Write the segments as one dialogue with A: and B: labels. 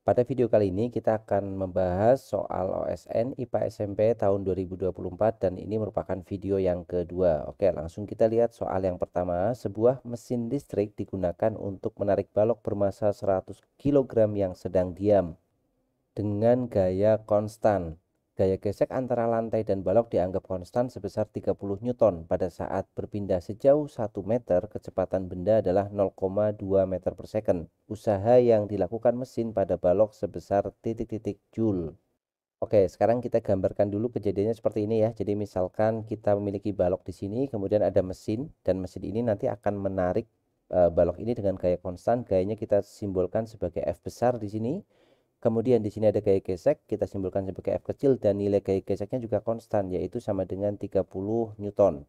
A: Pada video kali ini kita akan membahas soal OSN IPA SMP tahun 2024 dan ini merupakan video yang kedua. Oke, langsung kita lihat soal yang pertama. Sebuah mesin listrik digunakan untuk menarik balok bermasa 100 kg yang sedang diam dengan gaya konstan. Gaya gesek antara lantai dan balok dianggap konstan sebesar 30 Newton. Pada saat berpindah sejauh 1 meter, kecepatan benda adalah 0,2 meter per second. Usaha yang dilakukan mesin pada balok sebesar titik-titik joule. Oke, sekarang kita gambarkan dulu kejadiannya seperti ini ya. Jadi misalkan kita memiliki balok di sini, kemudian ada mesin, dan mesin ini nanti akan menarik balok ini dengan gaya konstan. Gayanya kita simbolkan sebagai F besar di sini. Kemudian di sini ada gaya gesek, kita simbolkan sebagai F kecil dan nilai gaya geseknya juga konstan, yaitu sama dengan 30 Newton.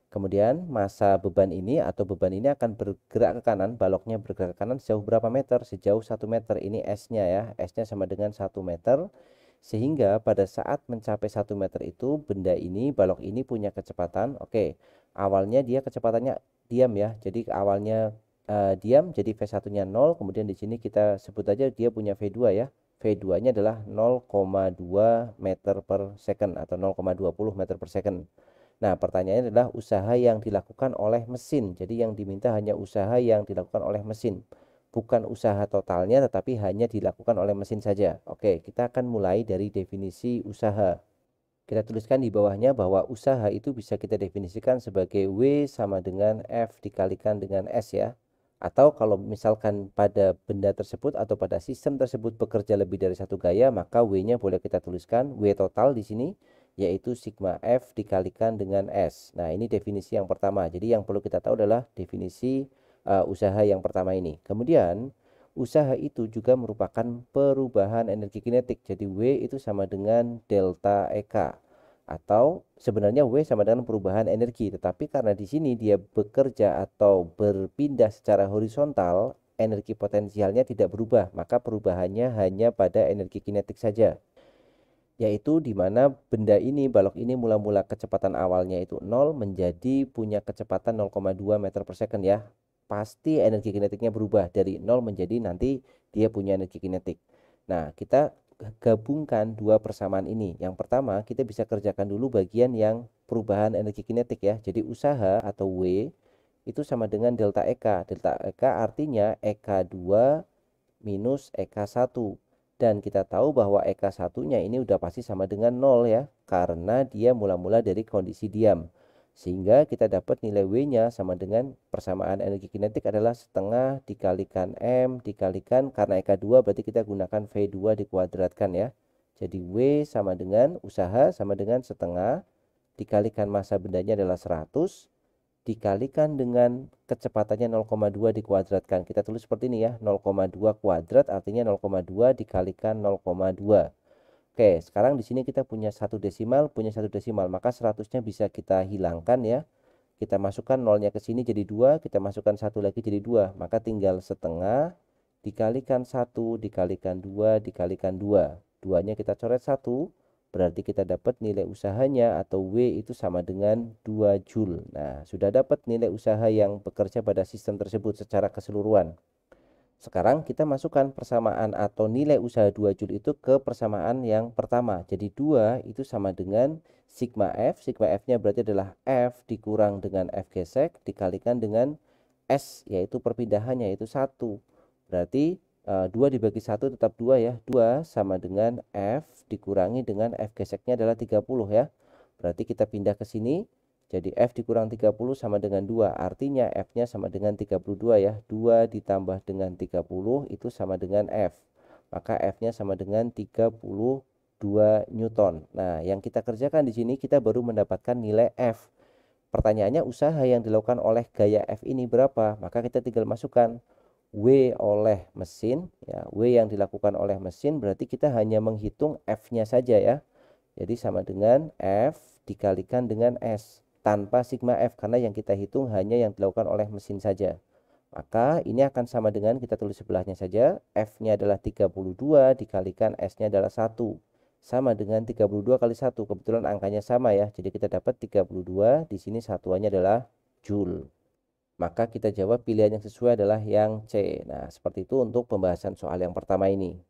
A: Kemudian massa beban ini atau beban ini akan bergerak ke kanan, baloknya bergerak ke kanan sejauh berapa meter? Sejauh 1 meter. Ini S-nya ya, S-nya sama dengan 1 meter. Sehingga pada saat mencapai 1 meter itu benda ini, balok ini punya kecepatan. Oke, awalnya dia kecepatannya diam ya. Jadi awalnya diam, jadi V1-nya 0, kemudian di sini kita sebut aja dia punya V2 ya. V2-nya adalah 0,2 meter per second atau 0,20 meter per second. Nah, pertanyaannya adalah usaha yang dilakukan oleh mesin. Jadi yang diminta hanya usaha yang dilakukan oleh mesin. Bukan usaha totalnya, tetapi hanya dilakukan oleh mesin saja. Oke, kita akan mulai dari definisi usaha. Kita tuliskan di bawahnya bahwa usaha itu bisa kita definisikan sebagai W sama dengan F dikalikan dengan S ya. Atau kalau misalkan pada benda tersebut atau pada sistem tersebut bekerja lebih dari satu gaya, maka W-nya boleh kita tuliskan W total di sini, yaitu sigma F dikalikan dengan S. Nah, ini definisi yang pertama. Jadi yang perlu kita tahu adalah definisi usaha yang pertama ini. Kemudian, usaha itu juga merupakan perubahan energi kinetik. Jadi W itu sama dengan delta EK. Atau sebenarnya W sama dengan perubahan energi, tetapi karena di sini dia bekerja atau berpindah secara horizontal, energi potensialnya tidak berubah, maka perubahannya hanya pada energi kinetik saja. Yaitu di mana benda ini, balok ini mula-mula kecepatan awalnya itu 0 menjadi punya kecepatan 0,2 meter per second ya. Pasti energi kinetiknya berubah dari 0 menjadi nanti dia punya energi kinetik. Nah, kita gabungkan dua persamaan ini. Yang pertama, kita bisa kerjakan dulu bagian yang perubahan energi kinetik ya. Jadi usaha atau W itu sama dengan delta EK. Delta EK artinya EK2 minus EK1. Dan kita tahu bahwa EK1-nya ini udah pasti sama dengan 0 ya. Karena dia mula-mula dari kondisi diam. Sehingga kita dapat nilai W-nya sama dengan persamaan energi kinetik adalah setengah dikalikan M dikalikan, karena EK2 berarti kita gunakan V2 dikuadratkan ya. Jadi W sama dengan usaha sama dengan setengah dikalikan massa bendanya adalah 100 dikalikan dengan kecepatannya 0,2 dikuadratkan. Kita tulis seperti ini ya, 0,2 kuadrat artinya 0,2 dikalikan 0,2. Oke, sekarang di sini kita punya satu desimal, maka 100-nya bisa kita hilangkan ya. Kita masukkan nolnya ke sini jadi 2, kita masukkan satu lagi jadi 2, maka tinggal setengah dikalikan 1 dikalikan 2 dikalikan 2. 2-nya kita coret 1, berarti kita dapat nilai usahanya atau W itu sama dengan 2 Joule. Nah, sudah dapat nilai usaha yang bekerja pada sistem tersebut secara keseluruhan. Sekarang kita masukkan persamaan atau nilai usaha 2 Joule itu ke persamaan yang pertama. Jadi 2 itu sama dengan sigma F. Sigma F-nya berarti adalah F dikurang dengan F gesek dikalikan dengan S, yaitu perpindahannya, yaitu 1. Berarti 2 dibagi 1 tetap 2 ya. 2 sama dengan F dikurangi dengan F geseknya adalah 30 ya. Berarti kita pindah ke sini. Jadi F dikurang 30 sama dengan 2. Artinya F-nya sama dengan 32 ya. 2 ditambah dengan 30 itu sama dengan F. Maka F-nya sama dengan 32 Newton. Nah, yang kita kerjakan di sini kita baru mendapatkan nilai F. Pertanyaannya usaha yang dilakukan oleh gaya F ini berapa? Maka kita tinggal masukkan W oleh mesin. Ya, W yang dilakukan oleh mesin berarti kita hanya menghitung F-nya saja ya. Jadi sama dengan F dikalikan dengan S tanpa sigma F, karena yang kita hitung hanya yang dilakukan oleh mesin saja. Maka ini akan sama dengan, kita tulis sebelahnya saja, F-nya adalah 32 dikalikan S-nya adalah 1. Sama dengan 32 kali 1. Kebetulan angkanya sama ya. Jadi kita dapat 32, di sini satuannya adalah Joule. Maka kita jawab pilihan yang sesuai adalah yang C. Nah, seperti itu untuk pembahasan soal yang pertama ini.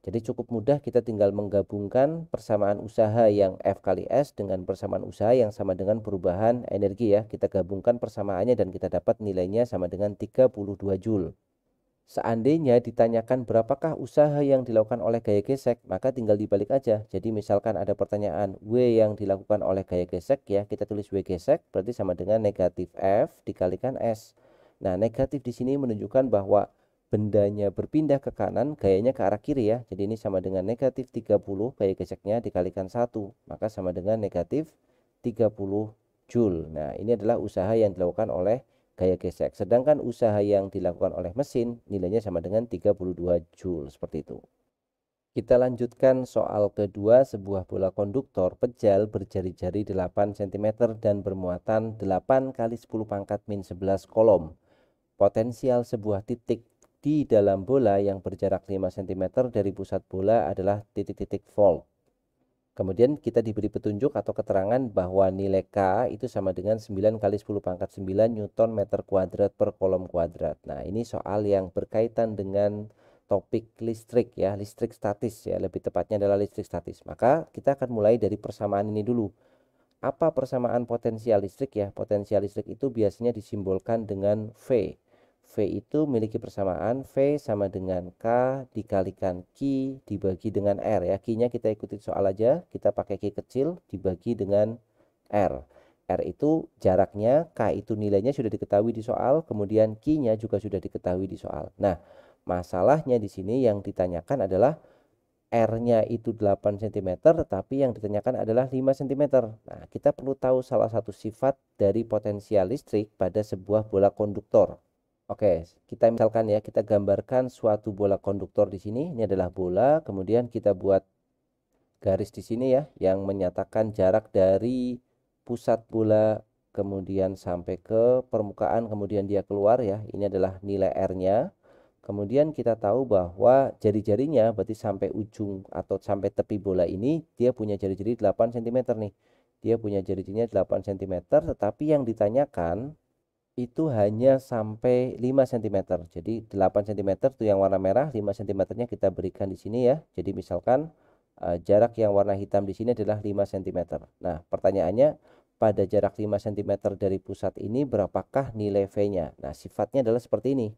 A: Jadi cukup mudah, kita tinggal menggabungkan persamaan usaha yang F kali S dengan persamaan usaha yang sama dengan perubahan energi ya. Kita gabungkan persamaannya dan kita dapat nilainya sama dengan 32 Joule. Seandainya ditanyakan berapakah usaha yang dilakukan oleh gaya gesek, maka tinggal dibalik aja. Jadi misalkan ada pertanyaan W yang dilakukan oleh gaya gesek ya, kita tulis W gesek berarti sama dengan negatif F dikalikan S. Nah, negatif di sini menunjukkan bahwa bendanya berpindah ke kanan, gayanya ke arah kiri ya. Jadi ini sama dengan negatif 30 gaya geseknya dikalikan 1, maka sama dengan negatif 30 Joule. Nah, ini adalah usaha yang dilakukan oleh gaya gesek. Sedangkan usaha yang dilakukan oleh mesin nilainya sama dengan 32 Joule, seperti itu. Kita lanjutkan soal kedua, sebuah bola konduktor pejal berjari-jari 8 cm dan bermuatan 8 kali 10 pangkat min 11 kolom. Potensial sebuah titik di dalam bola yang berjarak 5 cm dari pusat bola adalah titik-titik volt. Kemudian kita diberi petunjuk atau keterangan bahwa nilai K itu sama dengan 9 kali 10 pangkat 9 Newton meter kuadrat per kolom kuadrat. Nah, ini soal yang berkaitan dengan topik listrik ya, listrik statis ya, lebih tepatnya adalah listrik statis. Maka kita akan mulai dari persamaan ini dulu. Apa persamaan potensial listrik ya? Potensial listrik itu biasanya disimbolkan dengan V. V itu memiliki persamaan V sama dengan K dikalikan Q dibagi dengan R ya. Q-nya kita ikuti soal aja, kita pakai Q kecil dibagi dengan R. R itu jaraknya, K itu nilainya sudah diketahui di soal, kemudian Q-nya juga sudah diketahui di soal. Nah, masalahnya di sini yang ditanyakan adalah R-nya itu 8 cm, tetapi yang ditanyakan adalah 5 cm. Nah, kita perlu tahu salah satu sifat dari potensial listrik pada sebuah bola konduktor. Oke, kita misalkan ya, kita gambarkan suatu bola konduktor di sini. Ini adalah bola, kemudian kita buat garis di sini ya, yang menyatakan jarak dari pusat bola kemudian sampai ke permukaan, kemudian dia keluar ya. Ini adalah nilai R-nya. Kemudian kita tahu bahwa jari-jarinya berarti sampai ujung atau sampai tepi bola ini dia punya jari-jari 8 cm nih. Dia punya jari-jarinya 8 cm, tetapi yang ditanyakan itu hanya sampai 5 cm. Jadi 8 cm itu yang warna merah, 5 cm-nya kita berikan di sini ya. Jadi misalkan jarak yang warna hitam di sini adalah 5 cm. Nah, pertanyaannya pada jarak 5 cm dari pusat ini berapakah nilai V-nya? Nah, sifatnya adalah seperti ini.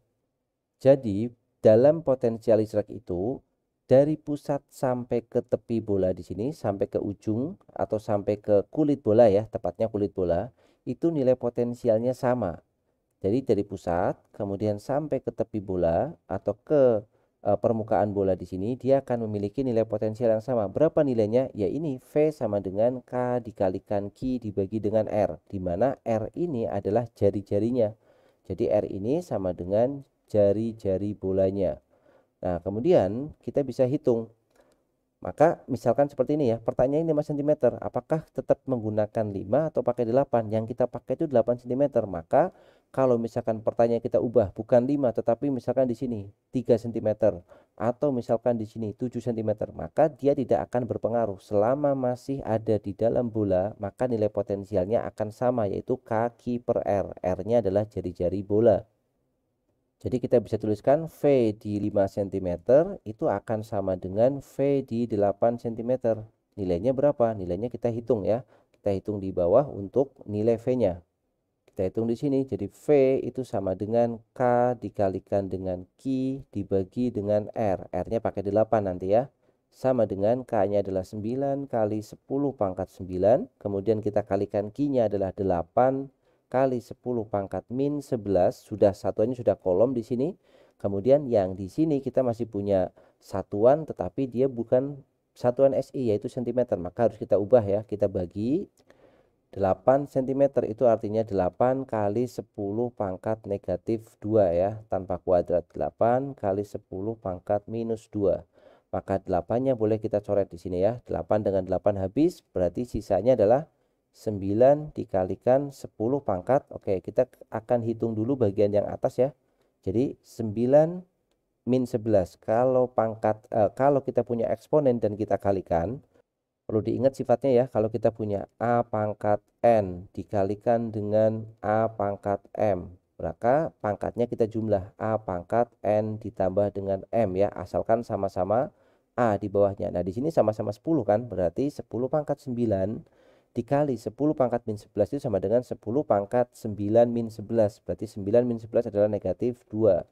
A: Jadi dalam potensial listrik itu dari pusat sampai ke tepi bola di sini, sampai ke ujung atau sampai ke kulit bola ya, tepatnya kulit bola, itu nilai potensialnya sama. Jadi dari pusat kemudian sampai ke tepi bola atau ke permukaan bola di sini, dia akan memiliki nilai potensial yang sama. Berapa nilainya? Ya ini V sama dengan K dikalikan Q dibagi dengan R, di mana R ini adalah jari-jarinya. Jadi R ini sama dengan jari-jari bolanya. Nah, kemudian kita bisa hitung. Maka misalkan seperti ini ya, pertanyaannya 5 cm, apakah tetap menggunakan 5 atau pakai 8? Yang kita pakai itu 8 cm. Maka kalau misalkan pertanyaan kita ubah bukan 5 tetapi misalkan di sini 3 cm atau misalkan di sini 7 cm, maka dia tidak akan berpengaruh selama masih ada di dalam bola, maka nilai potensialnya akan sama yaitu kaki per R. R-nya adalah jari-jari bola. Jadi kita bisa tuliskan V di 5 cm itu akan sama dengan V di 8 cm. Nilainya berapa? Nilainya kita hitung ya. Kita hitung di bawah untuk nilai V-nya. Kita hitung di sini. Jadi V itu sama dengan K dikalikan dengan Q dibagi dengan R. R-nya pakai 8 nanti ya. Sama dengan K-nya adalah 9 kali 10 pangkat 9. Kemudian kita kalikan Q-nya adalah 8 kali 10 pangkat min 11, sudah satuannya sudah kolom di sini. Kemudian yang di sini kita masih punya satuan tetapi dia bukan satuan SI yaitu cm, maka harus kita ubah ya. Kita bagi 8 cm itu artinya 8 kali 10 pangkat negatif 2 ya, tanpa kuadrat. 8 kali 10 pangkat minus 2. Maka 8-nya boleh kita coret di sini ya. 8 dengan 8 habis, berarti sisanya adalah 9 dikalikan 10 pangkat. Oke, kita akan hitung dulu bagian yang atas ya. Jadi 9 min 11. Kalau kalau kita punya eksponen dan kita kalikan, perlu diingat sifatnya ya. Kalau kita punya A pangkat N dikalikan dengan A pangkat M, maka pangkatnya kita jumlah A pangkat N ditambah dengan M ya, asalkan sama-sama A di bawahnya. Nah, di sini sama-sama 10 kan, berarti 10 pangkat 9 dikali 10 pangkat min 11 itu sama dengan 10 pangkat 9 min 11. Berarti 9 min 11 adalah negatif 2.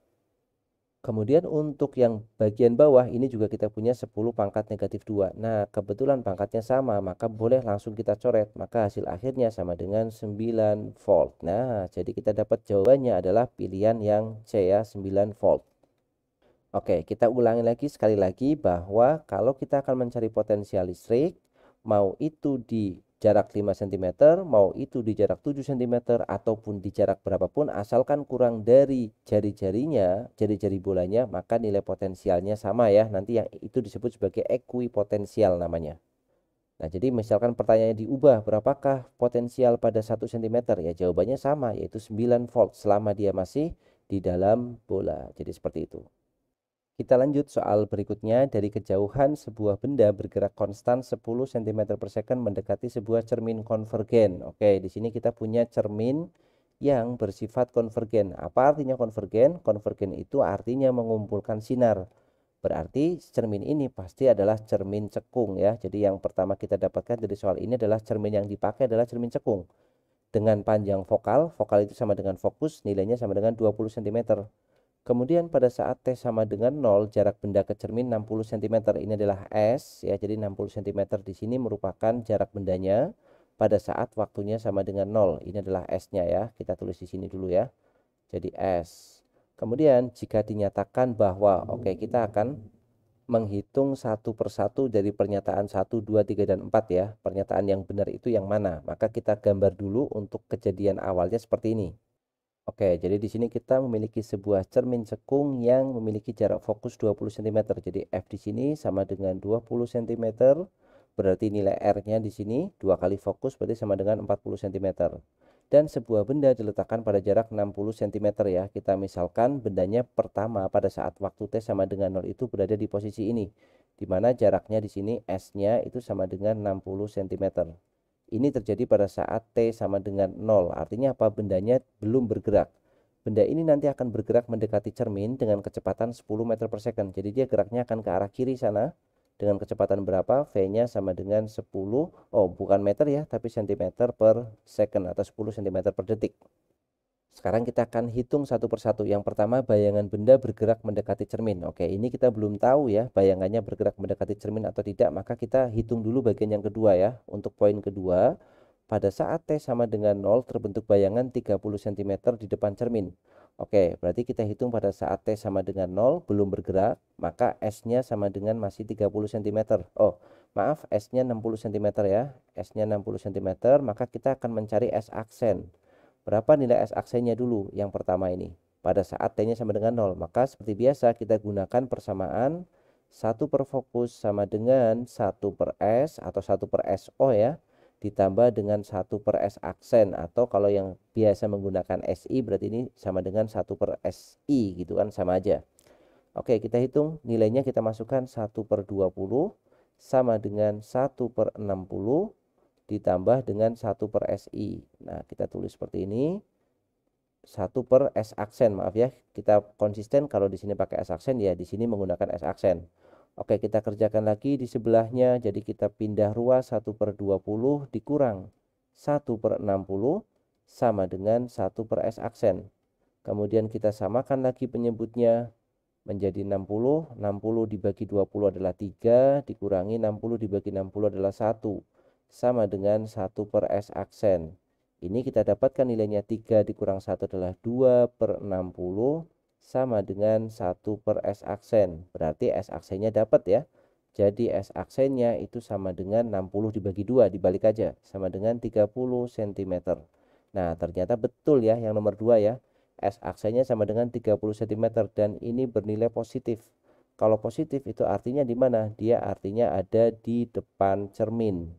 A: Kemudian untuk yang bagian bawah ini juga kita punya 10 pangkat negatif 2. Nah, kebetulan pangkatnya sama, maka boleh langsung kita coret. Maka hasil akhirnya sama dengan 9 volt. Nah, jadi kita dapat jawabannya adalah pilihan yang C ya, 9 volt. Oke, kita ulangi lagi sekali lagi bahwa kalau kita akan mencari potensial listrik, mau itu di jarak 5 cm, mau itu di jarak 7 cm, ataupun di jarak berapapun, asalkan kurang dari jari-jarinya, jari-jari bolanya, maka nilai potensialnya sama ya. Nanti yang itu disebut sebagai ekuipotensial namanya. Nah, jadi misalkan pertanyaannya diubah, berapakah potensial pada 1 cm? Ya jawabannya sama, yaitu 9 volt selama dia masih di dalam bola. Jadi seperti itu. Kita lanjut soal berikutnya. Dari kejauhan sebuah benda bergerak konstan 10 cm per second mendekati sebuah cermin konvergen. Oke, di sini kita punya cermin yang bersifat konvergen. Apa artinya konvergen? Konvergen itu artinya mengumpulkan sinar. Berarti cermin ini pasti adalah cermin cekung ya. Jadi yang pertama kita dapatkan dari soal ini adalah cermin yang dipakai adalah cermin cekung. Dengan panjang vokal, vokal itu sama dengan fokus, nilainya sama dengan 20 cm. Kemudian pada saat T sama dengan 0, jarak benda ke cermin 60 cm. Ini adalah S ya. Jadi 60 cm di sini merupakan jarak bendanya pada saat waktunya sama dengan 0. Ini adalah S-nya ya. Kita tulis di sini dulu ya. Jadi S. Kemudian jika dinyatakan bahwa kita akan menghitung satu persatu dari pernyataan 1, 2, 3, dan 4 ya. Pernyataan yang benar itu yang mana? Maka kita gambar dulu untuk kejadian awalnya seperti ini. Oke, jadi di sini kita memiliki sebuah cermin cekung yang memiliki jarak fokus 20 cm. Jadi F di sini sama dengan 20 cm. Berarti nilai R-nya di sini 2 kali fokus berarti sama dengan 40 cm. Dan sebuah benda diletakkan pada jarak 60 cm ya. Kita misalkan bendanya pertama pada saat waktu T sama dengan 0 itu berada di posisi ini. Di mana jaraknya di sini S-nya itu sama dengan 60 cm. Ini terjadi pada saat T sama dengan 0. Artinya apa? Bendanya belum bergerak. Benda ini nanti akan bergerak mendekati cermin dengan kecepatan 10 meter per second. Jadi dia geraknya akan ke arah kiri sana. Dengan kecepatan berapa? V-nya sama dengan 10. Oh, bukan meter ya, tapi centimeter per second atau 10 cm per detik. Sekarang kita akan hitung satu persatu. Yang pertama, bayangan benda bergerak mendekati cermin. Oke, ini kita belum tahu ya bayangannya bergerak mendekati cermin atau tidak. Maka kita hitung dulu bagian yang kedua ya. Untuk poin kedua, pada saat T sama dengan 0 terbentuk bayangan 30 cm di depan cermin. Oke, berarti kita hitung pada saat T sama dengan 0 belum bergerak, maka S-nya sama dengan masih 30 cm. Oh, maaf, S-nya 60 cm ya. S-nya 60 cm, maka kita akan mencari S aksen. Berapa nilai S aksennya dulu yang pertama ini? Pada saat T-nya sama dengan 0, maka seperti biasa kita gunakan persamaan 1 per fokus sama dengan 1 per S atau 1 per SO ya, ditambah dengan 1 per S aksen, atau kalau yang biasa menggunakan SI berarti ini sama dengan 1 per SI gitu kan, sama aja. Oke, kita hitung nilainya, kita masukkan 1 per 20 sama dengan 1 per 60 ditambah dengan 1 per SI. Nah, kita tulis seperti ini. 1 per S aksen, maaf ya. Kita konsisten kalau di sini pakai S aksen ya, di sini menggunakan S aksen. Oke, kita kerjakan lagi di sebelahnya. Jadi kita pindah ruas 1 per 20 dikurang 1 per 60 sama dengan 1 per S aksen. Kemudian kita samakan lagi penyebutnya menjadi 60. 60 dibagi 20 adalah 3, dikurangi 60 dibagi 60 adalah 1. Sama dengan 1 per S aksen. Ini kita dapatkan nilainya 3 dikurang 1 adalah 2 per 60 sama dengan 1 per S aksen. Berarti S aksennya dapat ya. Jadi S aksennya itu sama dengan 60 dibagi 2, dibalik aja. Sama dengan 30 cm. Nah, ternyata betul ya yang nomor 2 ya. S aksennya sama dengan 30 cm dan ini bernilai positif. Kalau positif itu artinya di mana? Dia artinya ada di depan cermin.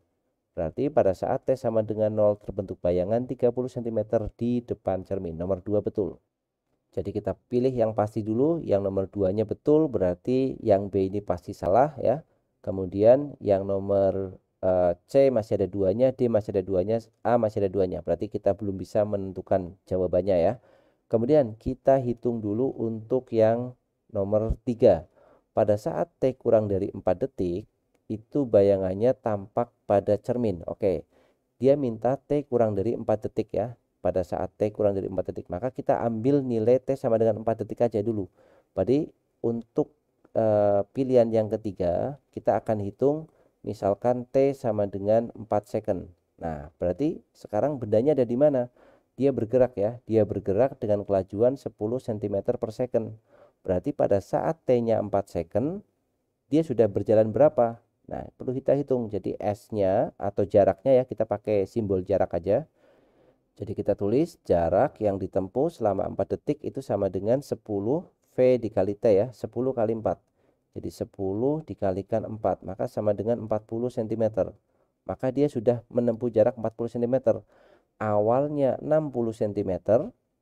A: Berarti pada saat T sama dengan 0 terbentuk bayangan 30 cm di depan cermin. Nomor 2 betul. Jadi kita pilih yang pasti dulu. Yang nomor 2-nya betul, berarti yang B ini pasti salah ya. Kemudian yang nomor C masih ada 2-nya, D masih ada 2-nya, A masih ada 2-nya. Berarti kita belum bisa menentukan jawabannya ya. Kemudian kita hitung dulu untuk yang nomor 3. pada saat T kurang dari 4 detik, itu bayangannya tampak pada cermin. Oke, dia minta T kurang dari 4 detik ya. Pada saat T kurang dari 4 detik, maka kita ambil nilai T sama dengan 4 detik aja dulu. Jadi untuk pilihan yang ketiga, kita akan hitung misalkan T sama dengan 4 second. Nah, berarti sekarang bendanya ada di mana? Dia bergerak ya, dia bergerak dengan kelajuan 10 cm per second. Berarti pada saat T-nya 4 second, dia sudah berjalan berapa? Nah, perlu kita hitung. Jadi S-nya atau jaraknya ya, kita pakai simbol jarak aja. Jadi kita tulis jarak yang ditempuh selama 4 detik itu sama dengan 10 V dikali T ya, 10 kali 4. Jadi 10 dikalikan 4, maka sama dengan 40 cm. Maka dia sudah menempuh jarak 40 cm. Awalnya 60 cm,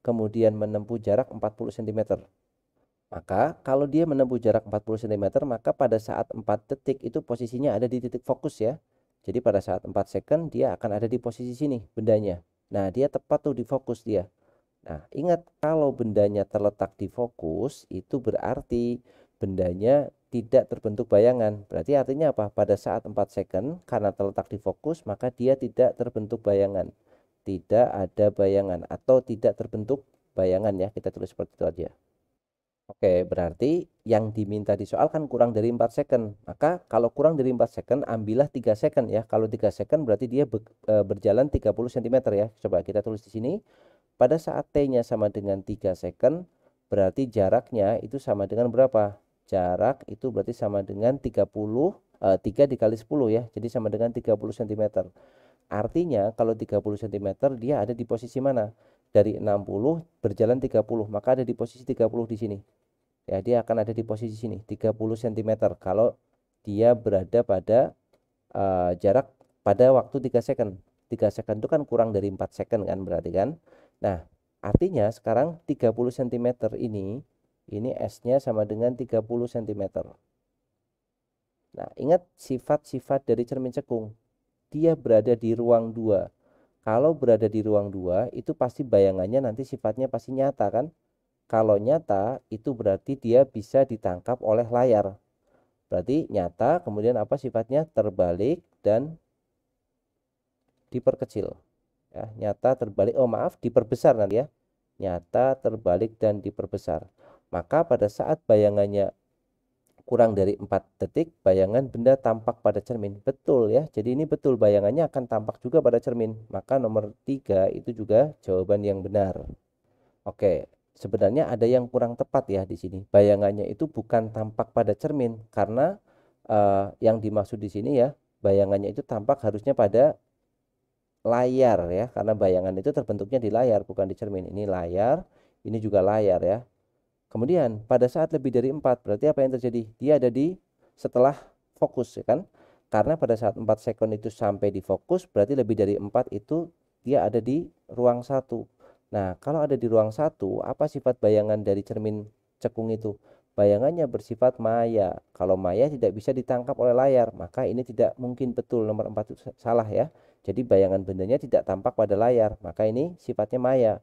A: kemudian menempuh jarak 40 cm. Maka kalau dia menempuh jarak 40 cm, maka pada saat 4 detik itu posisinya ada di titik fokus ya. Jadi pada saat 4 second dia akan ada di posisi sini bendanya. Nah, dia tepat tuh di fokus dia. Nah, ingat kalau bendanya terletak di fokus, itu berarti bendanya tidak terbentuk bayangan. Berarti artinya apa? Pada saat 4 second karena terletak di fokus, maka dia tidak terbentuk bayangan. Tidak ada bayangan atau tidak terbentuk bayangan ya. Kita tulis seperti itu aja. Oke, berarti yang diminta di soal kan kurang dari 4 second. Maka kalau kurang dari 4 second, ambillah 3 second ya. Kalau 3 second berarti dia berjalan 30 cm ya. Coba kita tulis di sini. Pada saat T-nya sama dengan 3 second, berarti jaraknya itu sama dengan berapa? Jarak itu berarti sama dengan 3 dikali 10 ya. Jadi sama dengan 30 cm. Artinya kalau 30 cm dia ada di posisi mana? Dari 60 berjalan 30, maka ada di posisi 30 di sini. Ya, dia akan ada di posisi sini 30 cm kalau dia berada pada jarak pada waktu 3 second. 3 second itu kan kurang dari 4 second kan berarti kan. Nah, artinya sekarang 30 cm ini S-nya sama dengan 30 cm. Nah, ingat sifat-sifat dari cermin cekung. Dia berada di ruang 2. Kalau berada di ruang 2 itu pasti bayangannya nanti sifatnya pasti nyata kan. Kalau nyata itu berarti dia bisa ditangkap oleh layar. Berarti nyata, kemudian apa sifatnya? Terbalik dan diperkecil. Ya, nyata, terbalik. Oh, maaf, diperbesar nanti ya. Nyata, terbalik dan diperbesar. Maka pada saat bayangannya kurang dari 4 detik, bayangan benda tampak pada cermin. Betul ya. Jadi ini betul, bayangannya akan tampak juga pada cermin. Maka nomor 3 itu juga jawaban yang benar. Oke, sebenarnya ada yang kurang tepat ya di sini. Bayangannya itu bukan tampak pada cermin karena yang dimaksud di sini ya, bayangannya itu tampak harusnya pada layar ya, karena bayangan itu terbentuknya di layar bukan di cermin. Ini layar, ini juga layar ya. Kemudian pada saat lebih dari 4 berarti apa yang terjadi? Dia ada di setelah fokus ya kan? Karena pada saat 4 second itu sampai di fokus berarti lebih dari 4 itu dia ada di ruang 1. Nah, kalau ada di ruang 1, apa sifat bayangan dari cermin cekung itu? Bayangannya bersifat maya. Kalau maya tidak bisa ditangkap oleh layar, maka ini tidak mungkin betul, nomor 4 itu salah ya. Jadi bayangan bendanya tidak tampak pada layar, maka ini sifatnya maya.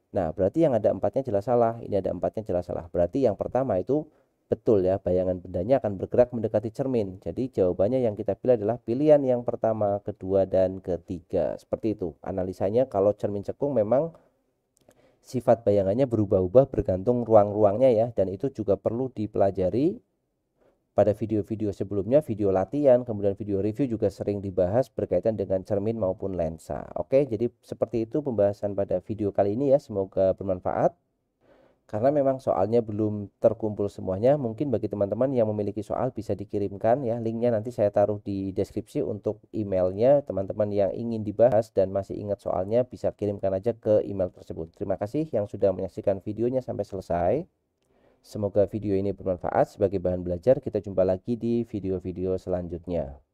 A: Nah, berarti yang ada 4-nya jelas salah, ini ada 4-nya jelas salah. Berarti yang pertama itu betul ya, bayangan bendanya akan bergerak mendekati cermin. Jadi jawabannya yang kita pilih adalah pilihan yang pertama, kedua, dan ketiga. Seperti itu analisanya. Kalau cermin cekung memang sifat bayangannya berubah-ubah bergantung ruang-ruangnya ya, dan itu juga perlu dipelajari. Pada video-video sebelumnya, video latihan, kemudian video review juga sering dibahas berkaitan dengan cermin maupun lensa. Oke, jadi seperti itu pembahasan pada video kali ini ya, semoga bermanfaat. Karena memang soalnya belum terkumpul semuanya, mungkin bagi teman-teman yang memiliki soal bisa dikirimkan ya, linknya nanti saya taruh di deskripsi untuk emailnya. Teman-teman yang ingin dibahas dan masih ingat soalnya bisa kirimkan aja ke email tersebut. Terima kasih yang sudah menyaksikan videonya sampai selesai. Semoga video ini bermanfaat sebagai bahan belajar. Kita jumpa lagi di video-video selanjutnya.